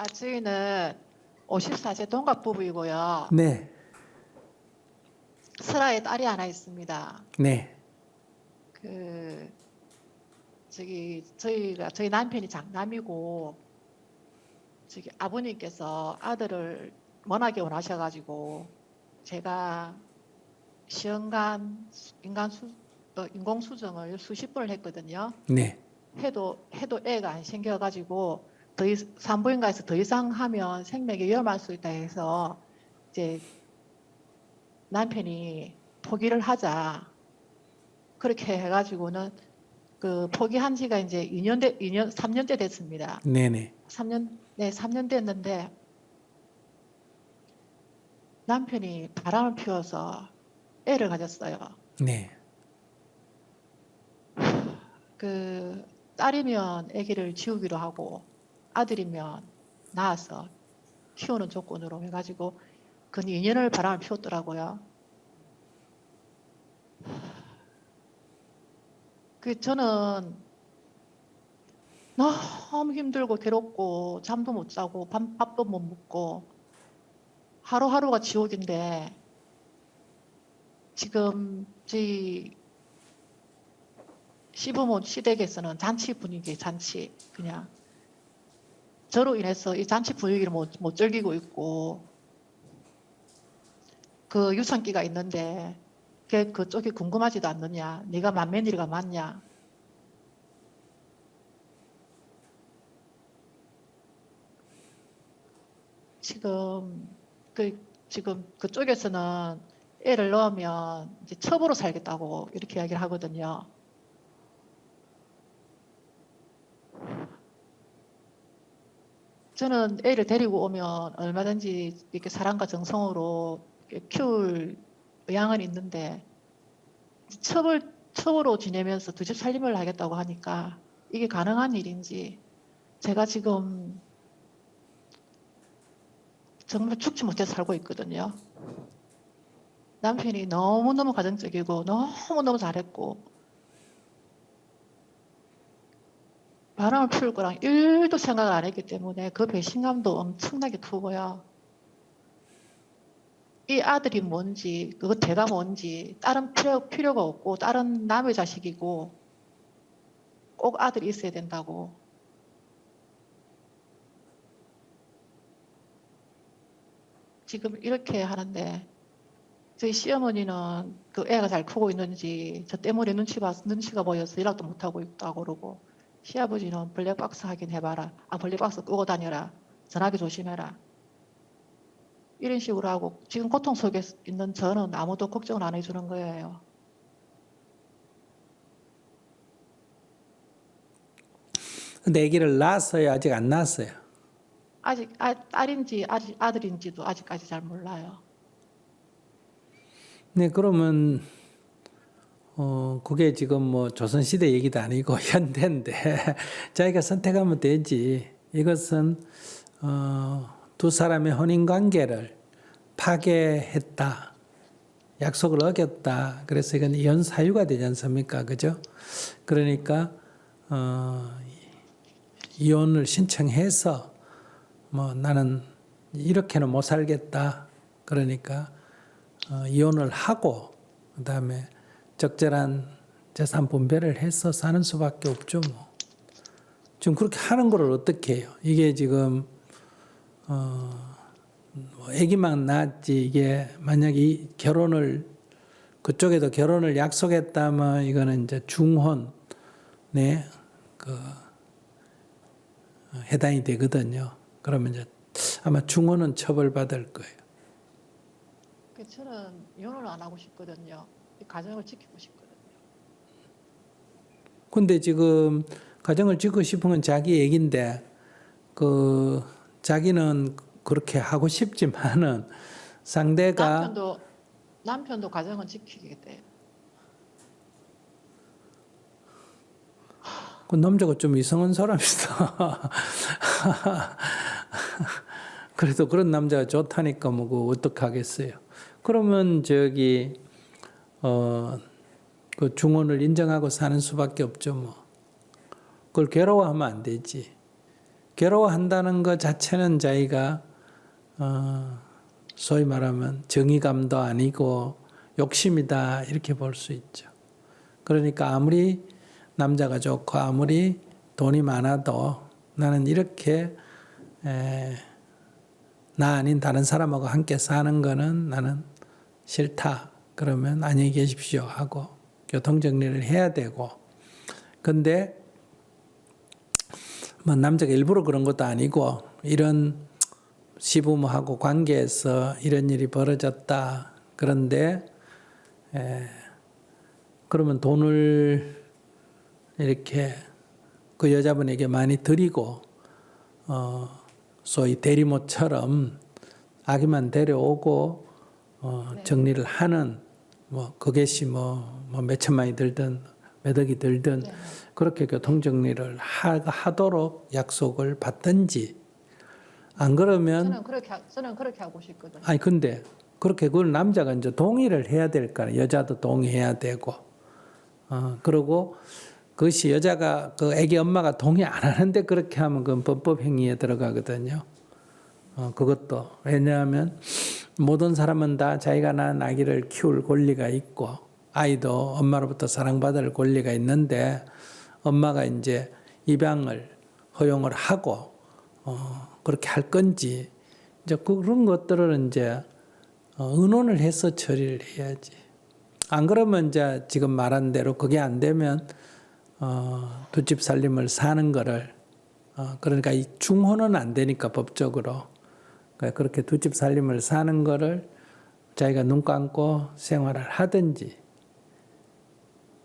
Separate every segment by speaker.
Speaker 1: 저희는 54세 동갑 부부이고요.
Speaker 2: 네,
Speaker 1: 슬아에 딸이 하나 있습니다.
Speaker 2: 네,
Speaker 1: 저희 남편이 장남이고 아버님께서 아들을 워낙에 원하셔가지고 제가 시험관 인공수정을 수십 번을 했거든요.
Speaker 2: 네,
Speaker 1: 해도 애가 안 생겨가지고 산부인과에서 더 이상 하면 생명이 위험할 수 있다 해서 이제 남편이 포기를 하자 그렇게 해가지고는 포기한 지가 이제 3년째 됐습니다.
Speaker 2: 네, 네,
Speaker 1: 3년 됐는데 남편이 바람을 피워서 애를 가졌어요.
Speaker 2: 네,
Speaker 1: 딸이면 아기를 지우기로 하고 아들이면 낳아서 키우는 조건으로 해가지고 그 2년을 바람을 피웠더라고요. 저는 너무 힘들고 괴롭고 잠도 못 자고 밥도 못 먹고 하루하루가 지옥인데 지금 저희 시부모 시댁에서는 잔치 분위기, 잔치 그냥 저로 인해서 이 잔치 분위기를 못 즐기고 있고 그 유산기가 있는데 그쪽이 궁금하지도 않느냐, 네가 맏며느리가 맞냐. 지금 그쪽에서는 애를 넣으면 이제 첩으로 살겠다고 이렇게 이야기를 하거든요. 저는 애를 데리고 오면 얼마든지 이렇게 사랑과 정성으로 이렇게 키울 의향은 있는데 첩으로 지내면서 두 집 살림을 하겠다고 하니까 이게 가능한 일인지 제가 지금 정말 죽지 못해서 살고 있거든요. 남편이 너무너무 가정적이고 너무너무 잘했고 바람을 피울 거랑 1도 생각을 안 했기 때문에 그 배신감도 엄청나게 크고요. 이 아들이 뭔지 그거 대가 뭔지 딸은 필요가 없고 딸은 남의 자식이고 꼭 아들이 있어야 된다고. 지금 이렇게 하는데 저희 시어머니는 그 애가 잘 크고 있는지 저 때문에 눈치가 보여서 연락도 못하고 있다고 그러고 시아버지는 블랙박스 확인해봐라. 블랙박스 끄고 다녀라. 전화기 조심해라. 이런 식으로 하고 지금 고통 속에 있는 저는 아무도 걱정을 안 해주는 거예요.
Speaker 2: 근데 아기를 낳았어요? 아직 안 낳았어요?
Speaker 1: 아직 딸인지 아들인지도 아직까지 잘 몰라요.
Speaker 2: 네, 그러면 그게 지금 뭐 조선시대 얘기도 아니고 현대인데 자기가 선택하면 되지. 이것은 두 사람의 혼인 관계를 파괴했다. 약속을 어겼다. 그래서 이건 이혼 사유가 되지 않습니까? 그죠? 그러니까 이혼을 신청해서 뭐 나는 이렇게는 못 살겠다. 그러니까 이혼을 하고 그다음에 적절한 재산 분배를 해서 사는 수밖에 없죠. 뭐. 지금 그렇게 하는 걸 어떻게 해요? 이게 지금 아기만 낳았지 이게 만약에 이 결혼을 그쪽에도 결혼을 약속했다면 이거는 이제 중혼에 해당이 되거든요. 그러면 이제 아마 중혼은 처벌받을 거예요.
Speaker 1: 저는 이혼을 안 하고 싶거든요. 이 가정을 지키고 싶거든요.
Speaker 2: 근데 지금 가정을 짓고 싶은 건 자기 얘기인데 자기는 그렇게 하고 싶지만은 상대가
Speaker 1: 남편도 가정은 지키겠대요.
Speaker 2: 그 남자가 좀 이상한 사람이다. 그래도 그런 남자가 좋다니까 뭐 어떡하겠어요. 그러면 그 중혼을 인정하고 사는 수밖에 없죠 뭐. 그걸 괴로워하면 안 되지. 괴로워한다는 것 자체는 자기가 소위 말하면 정의감도 아니고 욕심이다 이렇게 볼 수 있죠. 그러니까 아무리 남자가 좋고 아무리 돈이 많아도 나는 이렇게 나 아닌 다른 사람하고 함께 사는 거는 나는 싫다. 그러면 안녕히 계십시오 하고 교통정리를 해야 되고, 근데 뭐 남자가 일부러 그런 것도 아니고 이런 시부모하고 관계에서 이런 일이 벌어졌다. 그런데 그러면 돈을 이렇게 그 여자분에게 많이 드리고 소위 대리모처럼 아기만 데려오고 정리를 하는, 뭐 그것이 뭐 몇천만이 들든 몇 억이 들든
Speaker 1: 네.
Speaker 2: 그렇게 교통정리를 하도록 약속을 받든지, 안 그러면
Speaker 1: 저는 그렇게 하고 싶거든요.
Speaker 2: 아니 근데 그렇게 그걸 남자가 이제 동의를 해야 될 거야. 여자도 동의해야 되고 그리고 그것이 여자가 그 애기 엄마가 동의 안 하는데 그렇게 하면 그건 범법 행위에 들어가거든요. 그것도 왜냐하면 모든 사람은 다 자기가 낳은 아기를 키울 권리가 있고 아이도 엄마로부터 사랑받을 권리가 있는데, 엄마가 이제 입양을 허용을 하고 그렇게 할 건지 이제 그런 것들을 이제 의논을 해서 처리를 해야지. 안 그러면 이제 지금 말한 대로 그게 안 되면 두 집 살림을 사는 거를 그러니까 이 중혼은 안 되니까 법적으로 그렇게 두 집 살림을 사는 거를 자기가 눈 감고 생활을 하든지,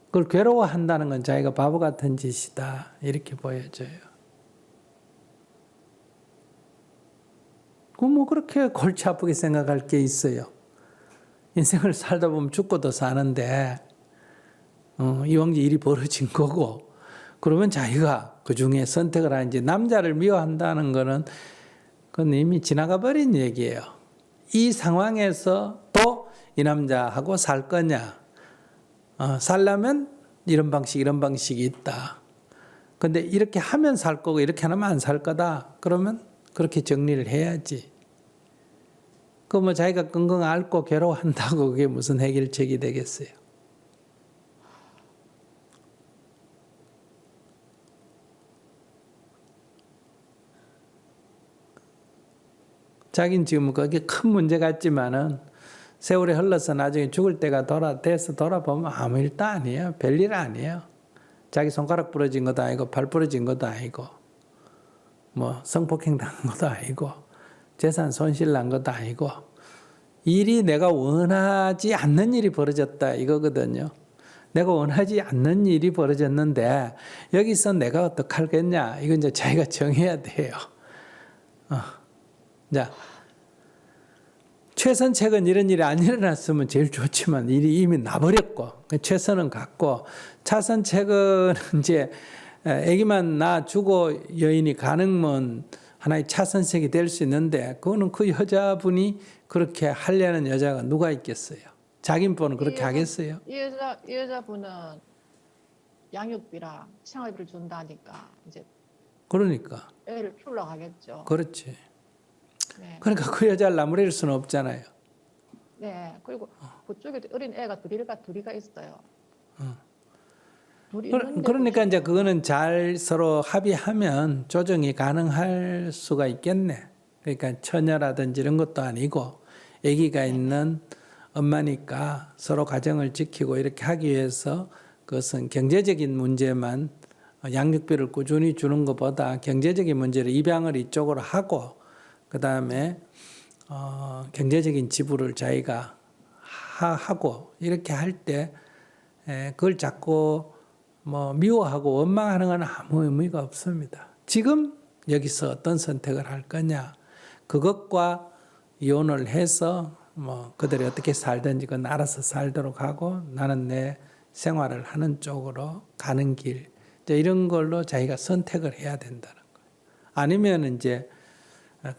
Speaker 2: 그걸 괴로워한다는 건 자기가 바보 같은 짓이다 이렇게 보여져요. 그 뭐 그렇게 골치 아프게 생각할 게 있어요. 인생을 살다 보면 죽고도 사는데 이왕 일이 벌어진 거고, 그러면 자기가 그 중에 선택을 하는지. 남자를 미워한다는 거는 그건 이미 지나가 버린 얘기예요. 이 상황에서 또 이 남자하고 살 거냐, 살려면 이런 방식이 있다. 근데 이렇게 하면 살 거고 이렇게 하면 안 살 거다. 그러면 그렇게 정리를 해야지. 그 뭐 자기가 끙끙 앓고 괴로워한다고 그게 무슨 해결책이 되겠어요. 자기는 지금 그게 큰 문제 같지만은 세월이 흘러서 나중에 죽을 때가 돼서 돌아보면 아무 일도 아니에요. 별일 아니에요. 자기 손가락 부러진 것도 아니고 발 부러진 것도 아니고 뭐 성폭행 당한 것도 아니고 재산 손실 난 것도 아니고 일이 내가 원하지 않는 일이 벌어졌다 이거거든요. 내가 원하지 않는 일이 벌어졌는데 여기서 내가 어떡하겠냐, 이건 이제 자기가 정해야 돼요. 자, 최선책은 이런 일이 안 일어났으면 제일 좋지만 일이 이미 나버렸고 최선은 갔고, 차선책은 이제 아기만 낳아주고 여인이 가능면 하나의 차선책이 될 수 있는데, 그거는 그 여자분이 그렇게 하려는 여자가 누가 있겠어요? 자기는 그렇게 하겠어요?
Speaker 1: 이 여자분은 양육비랑 생활비를 준다니까 이제
Speaker 2: 그러니까.
Speaker 1: 애를 키우려고 하겠죠.
Speaker 2: 그렇지.
Speaker 1: 네.
Speaker 2: 그러니까 그 여자를 나무랄 수는 없잖아요.
Speaker 1: 네. 그리고 그쪽에 어린 애가 둘이가 있어요. 둘이
Speaker 2: 그러니까 이제 그거는 잘 서로 합의하면 조정이 가능할 수가 있겠네. 그러니까 처녀라든지 이런 것도 아니고 아기가 있는 엄마니까 서로 가정을 지키고 이렇게 하기 위해서 그것은 경제적인 문제만 양육비를 꾸준히 주는 것보다 경제적인 문제를 입양을 이쪽으로 하고 그다음에 경제적인 지불을 자기가 하고 이렇게 할 때 그걸 자꾸 뭐 미워하고 원망하는 건 아무 의미가 없습니다. 지금 여기서 어떤 선택을 할 거냐, 그것과 이혼을 해서 뭐 그들이 어떻게 살든지 그건 알아서 살도록 하고 나는 내 생활을 하는 쪽으로 가는 길, 이런 걸로 자기가 선택을 해야 된다는 거예요. 아니면 이제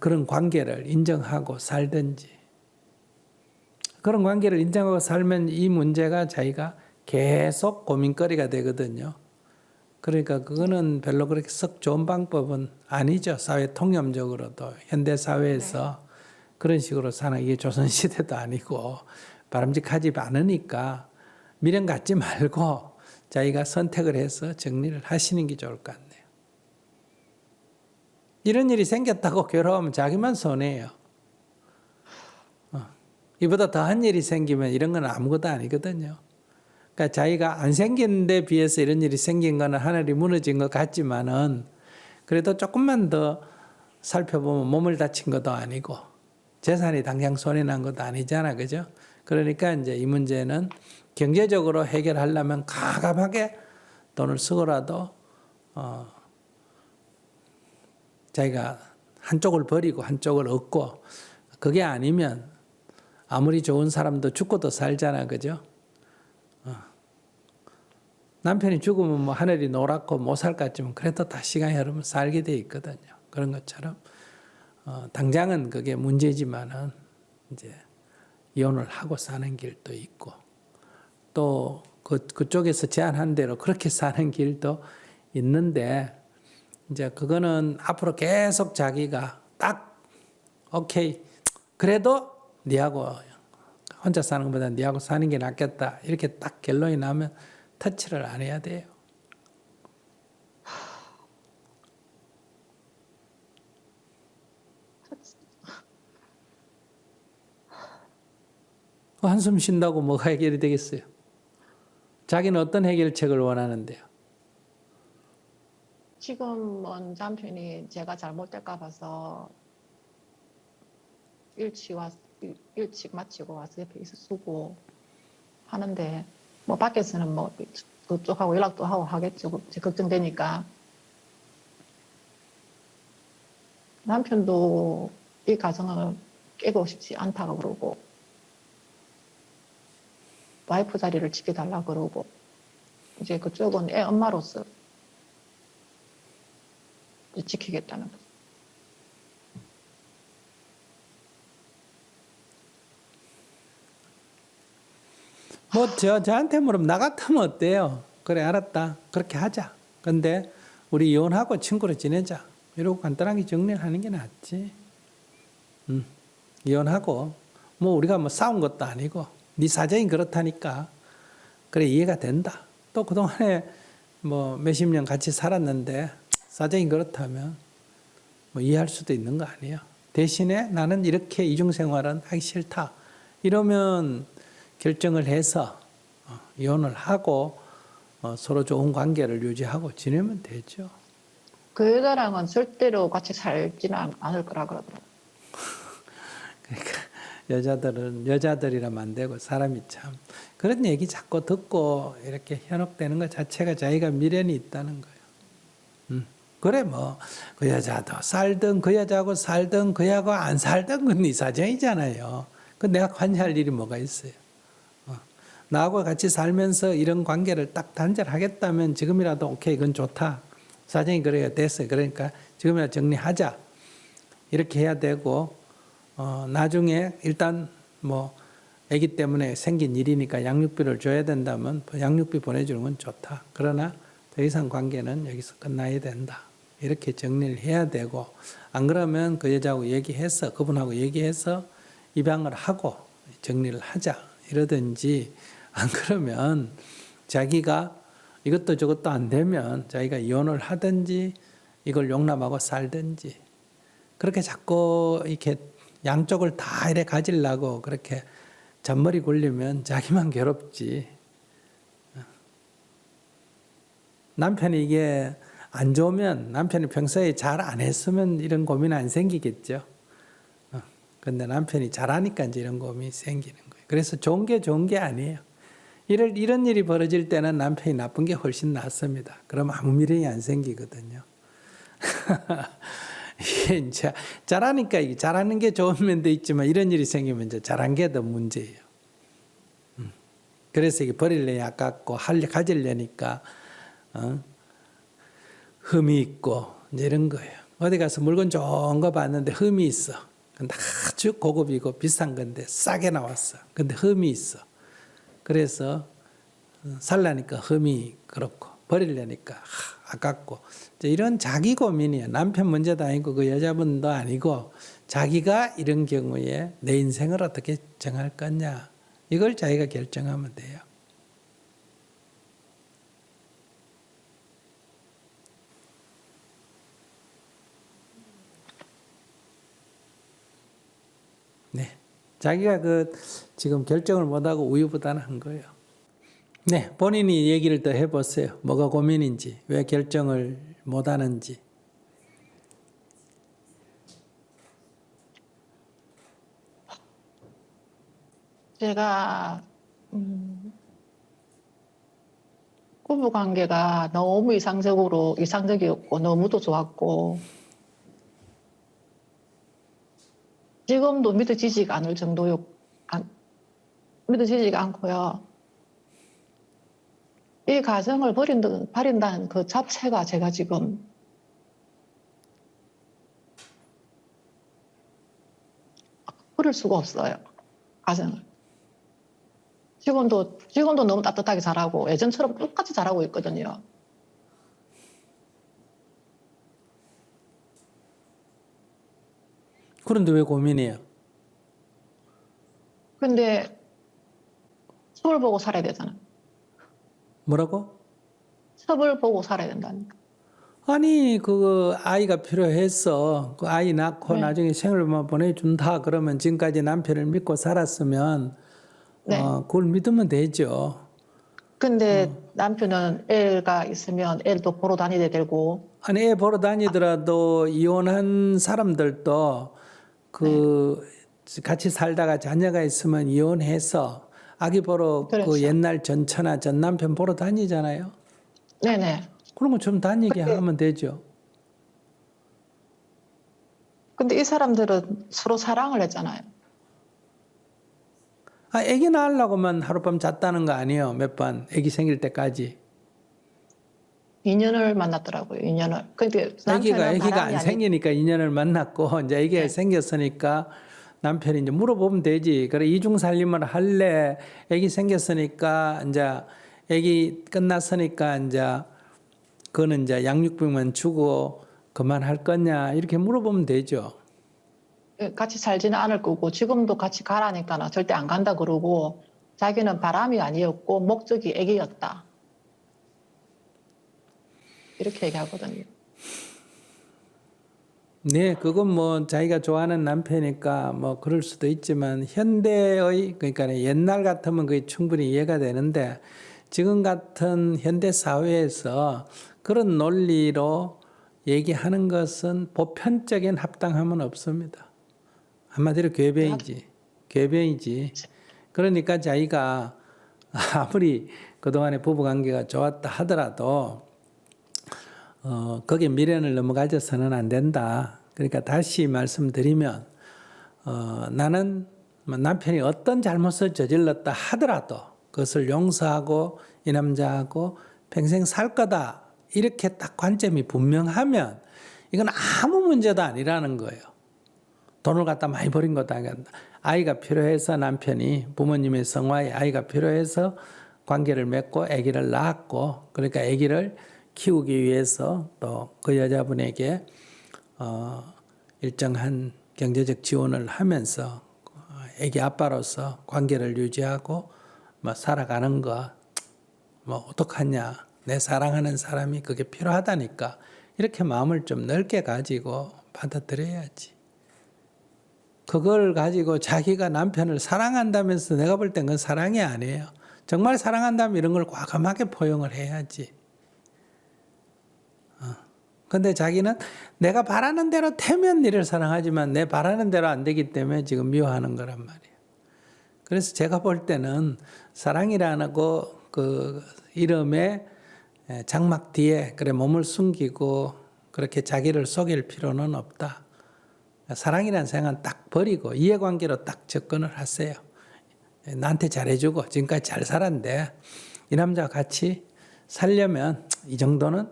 Speaker 2: 그런 관계를 인정하고 살든지. 그런 관계를 인정하고 살면 이 문제가 자기가 계속 고민거리가 되거든요. 그러니까 그거는 별로 그렇게 썩 좋은 방법은 아니죠. 사회 통념적으로도 현대 사회에서 그런 식으로 사는 이게 조선 시대도 아니고 바람직하지 않으니까 미련 갖지 말고 자기가 선택을 해서 정리를 하시는 게 좋을 것 같네요. 이런 일이 생겼다고 괴로우면 자기만 손해예요. 이보다 더한 일이 생기면 이런 건 아무것도 아니거든요. 그러니까 자기가 안 생긴 데 비해서 이런 일이 생긴 거는 하늘이 무너진 것 같지만은 그래도 조금만 더 살펴보면 몸을 다친 것도 아니고 재산이 당장 손해난 것도 아니잖아. 그죠? 그러니까 이제 이 문제는 경제적으로 해결하려면 가감하게 돈을 쓰고라도 자기가 한쪽을 버리고 한쪽을 얻고 그게 아니면 아무리 좋은 사람도 죽고도 살잖아. 그죠? 남편이 죽으면 뭐 하늘이 노랗고 못 살 것 같지만 그래도 다 시간이 흐르면 살게 돼 있거든요. 그런 것처럼 당장은 그게 문제지만은 이제 이혼을 하고 사는 길도 있고 또 그쪽에서 제안한 대로 그렇게 사는 길도 있는데 이제 그거는 앞으로 계속 자기가 딱 오케이 그래도 니하고 혼자 사는 것보다 니하고 사는 게 낫겠다 이렇게 딱 결론이 나면 터치를 안 해야 돼요. 한숨 쉰다고 뭐가 해결이 되겠어요? 자기는 어떤 해결책을 원하는데요?
Speaker 1: 지금은 남편이 제가 잘못될까 봐서 일찍 마치고 와서 옆에 있어 쓰고 하는데 뭐 밖에서는 뭐 그쪽하고 연락도 하고 하겠죠. 걱정되니까. 남편도 이 가정을 깨고 싶지 않다고 그러고 와이프 자리를 지켜달라 그러고 이제 그쪽은 애 엄마로서 지키겠다는 거죠.
Speaker 2: 뭐 저한테 물으면 나 같으면 어때요? 그래 알았다. 그렇게 하자. 근데 우리 이혼하고 친구로 지내자. 이러고 간단하게 정리를 하는 게 낫지. 이혼하고 뭐 우리가 뭐 싸운 것도 아니고 네 사정이 그렇다니까 그래 이해가 된다. 또 그동안에 뭐 몇십 년 같이 살았는데 사정이 그렇다면 뭐 이해할 수도 있는 거 아니에요. 대신에 나는 이렇게 이중생활은 하기 싫다. 이러면 결정을 해서 이혼을 하고 서로 좋은 관계를 유지하고 지내면 되죠.
Speaker 1: 그 여자랑은 절대로 같이 살지는 않을 거라 그러더라고요.
Speaker 2: 그러니까 여자들이라면 안 되고 사람이 참 그런 얘기 자꾸 듣고 이렇게 현혹되는 것 자체가 자기가 미련이 있다는 거예요. 그래 뭐 그 여자도 살든 그 여자하고 살든 그하고 안 살든 그건 네 사정이잖아요. 그 내가 관여할 일이 뭐가 있어요. 나하고 같이 살면서 이런 관계를 딱 단절하겠다면 지금이라도 오케이 그건 좋다. 사정이 그래야 됐어요. 그러니까 지금이라도 정리하자. 이렇게 해야 되고 나중에 일단 뭐 아기 때문에 생긴 일이니까 양육비를 줘야 된다면 양육비 보내주는 건 좋다. 그러나 더 이상 관계는 여기서 끝나야 된다. 이렇게 정리를 해야 되고 안 그러면 그 여자하고 얘기해서 그분하고 얘기해서 입양을 하고 정리를 하자 이러든지 안 그러면 자기가 이것도 저것도 안 되면 자기가 이혼을 하든지 이걸 용납하고 살든지 그렇게 자꾸 이렇게 양쪽을 다 이래 가지려고 그렇게 잔머리 굴리면 자기만 괴롭지. 남편이 이게 안 좋으면 남편이 평소에 잘 안 했으면 이런 고민 안 생기겠죠. 근데 남편이 잘하니까 이제 이런 고민이 생기는 거예요. 그래서 좋은 게 아니에요. 이런 일이 벌어질 때는 남편이 나쁜 게 훨씬 낫습니다. 그럼 아무 미련이 안 생기거든요. 이게 이제 잘하니까 이게 잘하는 게 좋은 면도 있지만 이런 일이 생기면 이제 잘한 게 더 문제예요. 그래서 이게 버리려니 아깝고 가지려니까 흠이 있고 이제 이런 거예요. 어디 가서 물건 좋은 거 봤는데 흠이 있어. 근데 아주 고급이고 비싼 건데 싸게 나왔어. 근데 흠이 있어. 그래서 살라니까 흠이 그렇고 버리려니까 아깝고 이제 이런 자기 고민이에요. 남편 문제도 아니고 그 여자분도 아니고 자기가 이런 경우에 내 인생을 어떻게 정할 거냐 이걸 자기가 결정하면 돼요. 네, 자기가 그 지금 결정을 못하고 우유부단한 거예요. 네, 본인이 얘기를 더 해보세요. 뭐가 고민인지, 왜 결정을 못하는지.
Speaker 1: 제가 부부 관계가 너무 이상적이었고 너무도 좋았고 지금도 믿어지지가 않을 믿어지지가 않고요. 이 가정을 버린다는 그 자체가 제가 지금 버릴 수가 없어요. 가정을. 지금도 너무 따뜻하게 잘하고 예전처럼 똑같이 잘하고 있거든요.
Speaker 2: 그런데 왜 고민이에요?
Speaker 1: 근데 첩을 보고 살아야 되잖아요.
Speaker 2: 뭐라고?
Speaker 1: 첩을 보고 살아야 된다니까.
Speaker 2: 아니 그 아이가 필요해서 그 아이 낳고
Speaker 1: 네.
Speaker 2: 나중에 생일만 보내준다 그러면 지금까지 남편을 믿고 살았으면
Speaker 1: 네.
Speaker 2: 그걸 믿으면 되죠.
Speaker 1: 근데 남편은 애가 있으면 애도 보러 다니게 되고.
Speaker 2: 아니 애 보러 다니더라도 이혼한 사람들도 그 같이 살다가 자녀가 있으면 이혼해서 아기 보러 그
Speaker 1: 그렇죠.
Speaker 2: 옛날 전처나 전 남편 보러 다니잖아요.
Speaker 1: 네네.
Speaker 2: 그런 거 좀 다니게 하면 되죠.
Speaker 1: 근데 이 사람들은 서로 사랑을 했잖아요.
Speaker 2: 아기 낳으려고만 하룻밤 잤다는 거 아니에요. 몇 번 아기 생길 때까지.
Speaker 1: 2년을 만났더라고요. 2년을. 근데 남편은
Speaker 2: 아기가
Speaker 1: 바람이
Speaker 2: 안 생기니까 인연을 만났고 이제 아기가
Speaker 1: 네.
Speaker 2: 생겼으니까 남편이 이제 물어보면 되지. 그래 이중 살림을 할래? 아기 생겼으니까 이제 아기 끝났으니까 이제 그거는 이제 양육비만 주고 그만할 거냐 이렇게 물어보면 되죠.
Speaker 1: 같이 살지는 않을 거고 지금도 같이 가라니까 나 절대 안 간다 그러고 자기는 바람이 아니었고 목적이 애기였다. 이렇게 얘기하거든요.
Speaker 2: 네, 그건 뭐 자기가 좋아하는 남편이니까 뭐 그럴 수도 있지만 현대의 그러니까 옛날 같으면 그게 충분히 이해가 되는데 지금 같은 현대 사회에서 그런 논리로 얘기하는 것은 보편적인 합당함은 없습니다. 한마디로 궤변이지. 그러니까 자기가 아무리 그동안의 부부관계가 좋았다 하더라도 거기에 미련을 너무 가져서는 안 된다. 그러니까 다시 말씀드리면 나는 남편이 어떤 잘못을 저질렀다 하더라도 그것을 용서하고 이 남자하고 평생 살 거다. 이렇게 딱 관점이 분명하면 이건 아무 문제도 아니라는 거예요. 돈을 갖다 많이 버린 것도 아니라 아이가 필요해서 남편이 부모님의 성화에 아이가 필요해서 관계를 맺고 아기를 낳았고 그러니까 아기를 키우기 위해서 또 그 여자분에게 일정한 경제적 지원을 하면서 아기 아빠로서 관계를 유지하고 뭐 살아가는 거 뭐 어떡하냐 내 사랑하는 사람이 그게 필요하다니까 이렇게 마음을 좀 넓게 가지고 받아들여야지. 그걸 가지고 자기가 남편을 사랑한다면서 내가 볼 땐 그건 사랑이 아니에요. 정말 사랑한다면 이런 걸 과감하게 포용을 해야지. 근데 자기는 내가 바라는 대로 되면 니를 사랑하지만 내 바라는 대로 안 되기 때문에 지금 미워하는 거란 말이에요. 그래서 제가 볼 때는 사랑이라는 그 이름의 장막 뒤에 그래 몸을 숨기고 그렇게 자기를 속일 필요는 없다. 사랑이라는 생각은 딱 버리고 이해관계로 딱 접근을 하세요. 나한테 잘해주고 지금까지 잘 살았는데 이 남자와 같이 살려면 이 정도는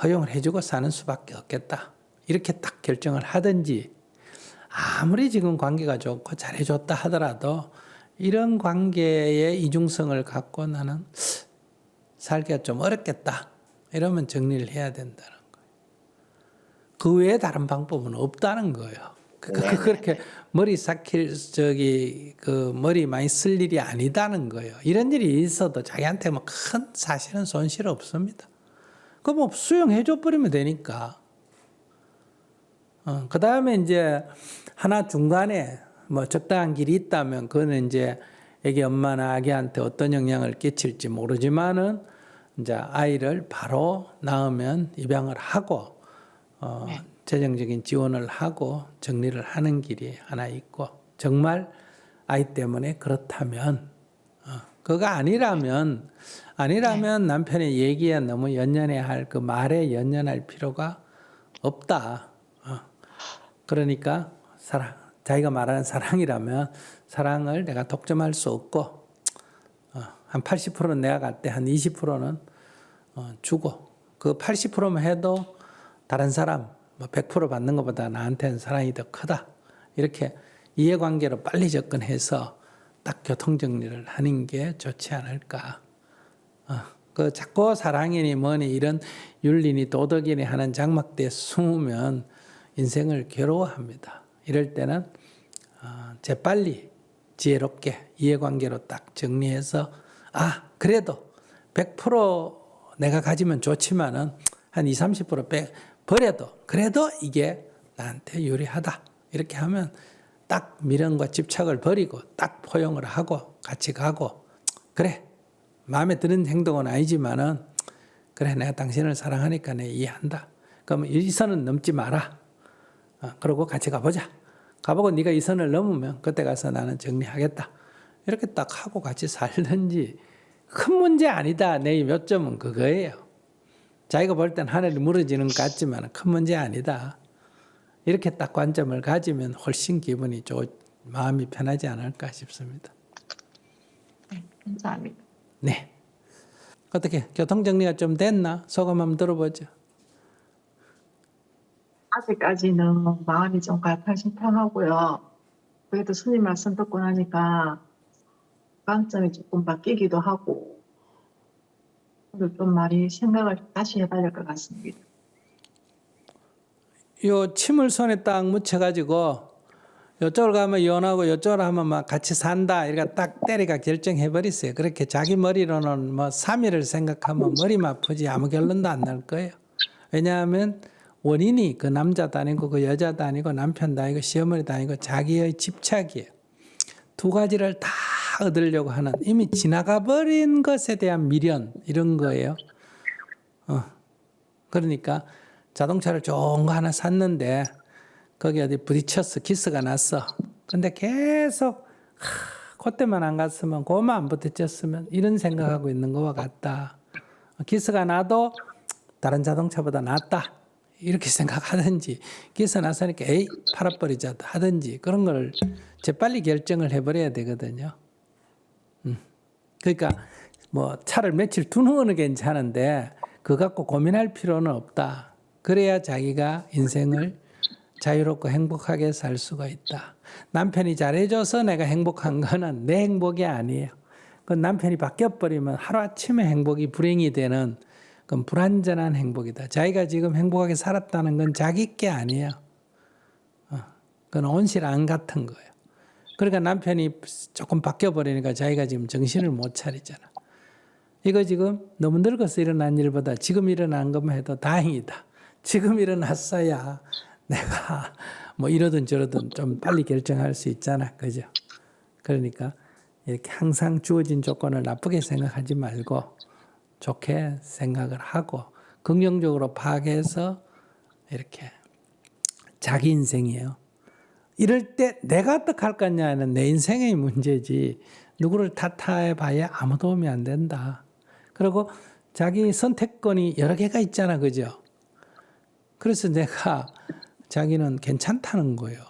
Speaker 2: 허용을 해주고 사는 수밖에 없겠다. 이렇게 딱 결정을 하든지 아무리 지금 관계가 좋고 잘해줬다 하더라도 이런 관계의 이중성을 갖고 나는 살기가 좀 어렵겠다. 이러면 정리를 해야 된다는 거예요. 그 외에 다른 방법은 없다는 거예요. 그렇게 머리 삭힐 그 머리 많이 쓸 일이 아니다는 거예요. 이런 일이 있어도 자기한테 뭐 큰 사실은 손실 없습니다. 그 뭐 수용해 줘 버리면 되니까. 그 다음에 이제 하나 중간에 뭐 적당한 길이 있다면 그거는 이제 애기 엄마나 아기한테 어떤 영향을 끼칠지 모르지만은 이제 아이를 바로 낳으면 입양을 하고
Speaker 1: 네.
Speaker 2: 재정적인 지원을 하고 정리를 하는 길이 하나 있고 정말 아이 때문에 그렇다면 그거 아니라면 남편의 얘기에 너무 연연해야 할 그 말에 연연할 필요가 없다. 그러니까 자기가 말하는 사랑이라면 사랑을 내가 독점할 수 없고 한 80%는 내가 갈 때 한 20%는 주고 그 80%만 해도 다른 사람 뭐 100% 받는 것보다 나한테는 사랑이 더 크다. 이렇게 이해관계로 빨리 접근해서 딱 교통정리를 하는 게 좋지 않을까. 그 자꾸 사랑이니 뭐니 이런 윤리니 도덕이니 하는 장막대에 숨으면 인생을 괴로워합니다. 이럴 때는 재빨리 지혜롭게 이해관계로 딱 정리해서 그래도 100% 내가 가지면 좋지만은 한 20, 30% 버려도 그래도 이게 나한테 유리하다. 이렇게 하면 딱 미련과 집착을 버리고 딱 포용을 하고 같이 가고 그래 마음에 드는 행동은 아니지만은 그래 내가 당신을 사랑하니까 내 이해한다. 그러면 이 선은 넘지 마라. 그러고 같이 가보자. 가보고 네가 이 선을 넘으면 그때 가서 나는 정리하겠다. 이렇게 딱 하고 같이 살든지 큰 문제 아니다. 내 요점은 그거예요. 자기가 볼 땐 하늘이 무너지는 것 같지만 큰 문제 아니다. 이렇게 딱 관점을 가지면 훨씬 기분이 마음이 편하지 않을까 싶습니다.
Speaker 1: 네, 감사합니다.
Speaker 2: 네. 어떻게 교통정리가 좀 됐나? 소감 한번 들어보죠.
Speaker 1: 아직까지는 마음이 좀 갈팡질팡하고요. 그래도 스님 말씀 듣고 나니까 관점이 조금 바뀌기도 하고 좀 많이 생각을 다시 해봐야 될 것 같습니다.
Speaker 2: 요 침을 손에 딱 묻혀가지고 요쪽을 가면 이혼하고 요쪽을 하면 막 같이 산다 이렇게 딱 때리가 결정해버리세요. 그렇게 자기 머리로는 뭐 3일을 생각하면 머리만 아프지 아무 결론도 안 날 거예요. 왜냐하면 원인이 그 남자도 아니고 그 여자도 아니고 남편도 아니고 시어머니도 아니고 자기의 집착이에요. 두 가지를 다 얻으려고 하는 이미 지나가 버린 것에 대한 미련 이런 거예요. 그러니까 자동차를 좋은 거 하나 샀는데 거기 어디 부딪혔어. 기스가 났어. 근데 계속 그때만 안 갔으면 그만 안 부딪혔으면 이런 생각하고 있는 거와 같다. 기스가 나도 다른 자동차보다 낫다. 이렇게 생각하든지 기스 났으니까 에이 팔아버리자 하든지 그런 걸 재빨리 결정을 해버려야 되거든요. 그러니까 뭐 차를 며칠 두는 건 괜찮은데 그거 갖고 고민할 필요는 없다. 그래야 자기가 인생을 자유롭고 행복하게 살 수가 있다. 남편이 잘해줘서 내가 행복한 거는 내 행복이 아니에요. 그 남편이 바뀌어버리면 하루아침에 행복이 불행이 되는 그건 불완전한 행복이다. 자기가 지금 행복하게 살았다는 건 자기 게 아니에요. 그건 온실 안 같은 거예요. 그러니까 남편이 조금 바뀌어버리니까 자기가 지금 정신을 못 차리잖아. 이거 지금 너무 늙어서 일어난 일보다 지금 일어난 것만 해도 다행이다. 지금 일어났어야 내가 뭐 이러든 저러든 좀 빨리 결정할 수 있잖아. 그죠? 그러니까 이렇게 항상 주어진 조건을 나쁘게 생각하지 말고 좋게 생각을 하고 긍정적으로 파악해서 이렇게 자기 인생이에요. 이럴 때 내가 어떡할 거냐는 내 인생의 문제지 누구를 탓해 봐야 아무 도움이 안 된다. 그리고 자기 선택권이 여러 개가 있잖아. 그죠? 그래서 내가 자기는 괜찮다는 거예요.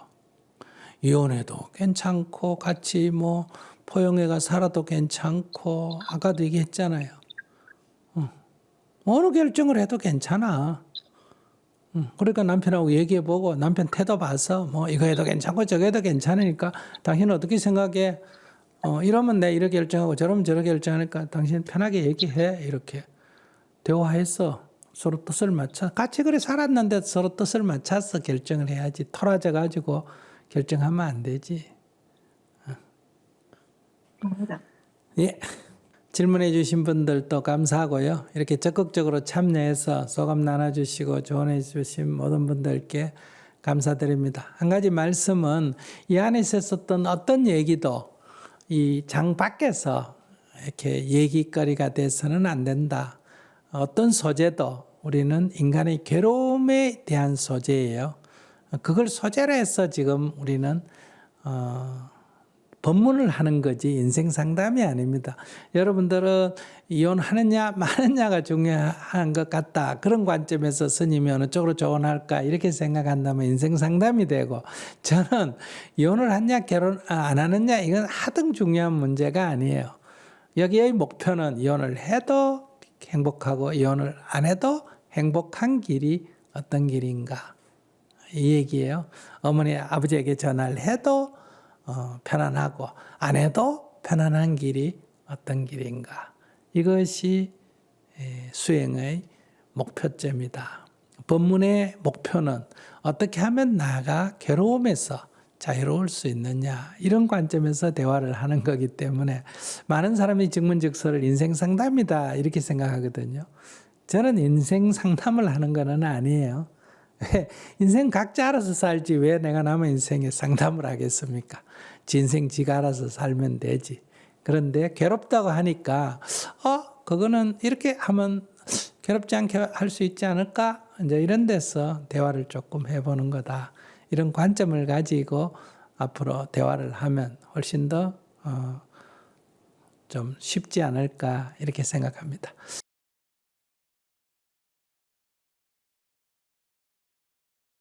Speaker 2: 이혼해도 괜찮고 같이 뭐 포용해가 살아도 괜찮고 아까도 얘기했잖아요. 어느 결정을 해도 괜찮아. 그러니까 남편하고 얘기해보고 남편 태도 봐서 뭐 이거 해도 괜찮고 저거 해도 괜찮으니까 당신은 어떻게 생각해? 이러면 내가 이렇게 결정하고 저러면 저렇게 결정하니까 당신 편하게 얘기해. 이렇게 대화해서 서로 뜻을 맞춰 같이 그래 살았는데 서로 뜻을 맞춰서 결정을 해야지. 토라져 가지고 결정하면 안 되지.
Speaker 1: 맞습니다.
Speaker 2: 예. 질문해 주신 분들도 감사하고요. 이렇게 적극적으로 참여해서 소감 나눠주시고 조언해 주신 모든 분들께 감사드립니다. 한 가지 말씀은 이 안에 있었던 어떤 얘기도 이 장 밖에서 이렇게 얘기거리가 돼서는 안 된다. 어떤 소재도 우리는 인간의 괴로움에 대한 소재예요. 그걸 소재로 해서 지금 우리는 법문을 하는 거지 인생 상담이 아닙니다. 여러분들은 이혼하느냐 마느냐가 중요한 것 같다. 그런 관점에서 스님이 어느 쪽으로 조언할까 이렇게 생각한다면 인생 상담이 되고, 저는 이혼을 하느냐 결혼 안 하느냐 이건 하등 중요한 문제가 아니에요. 여기의 목표는 이혼을 해도 행복하고 이혼을 안 해도 행복한 길이 어떤 길인가 이 얘기예요. 어머니 아버지에게 전화를 해도 편안하고 안 해도 편안한 길이 어떤 길인가. 이것이 수행의 목표점이다. 법문의 목표는 어떻게 하면 나가 괴로움에서 자유로울 수 있느냐 이런 관점에서 대화를 하는 거기 때문에 많은 사람이 증문즉서를 인생 상담이다 이렇게 생각하거든요. 저는 인생 상담을 하는 건 아니에요. 인생 각자 알아서 살지 왜 내가 남의 인생에 상담을 하겠습니까? 지 인생 지가 알아서 살면 되지. 그런데 괴롭다고 하니까 그거는 이렇게 하면 괴롭지 않게 할 수 있지 않을까? 이제 이런 데서 대화를 조금 해보는 거다. 이런 관점을 가지고 앞으로 대화를 하면 훨씬 더 좀 쉽지 않을까 이렇게 생각합니다.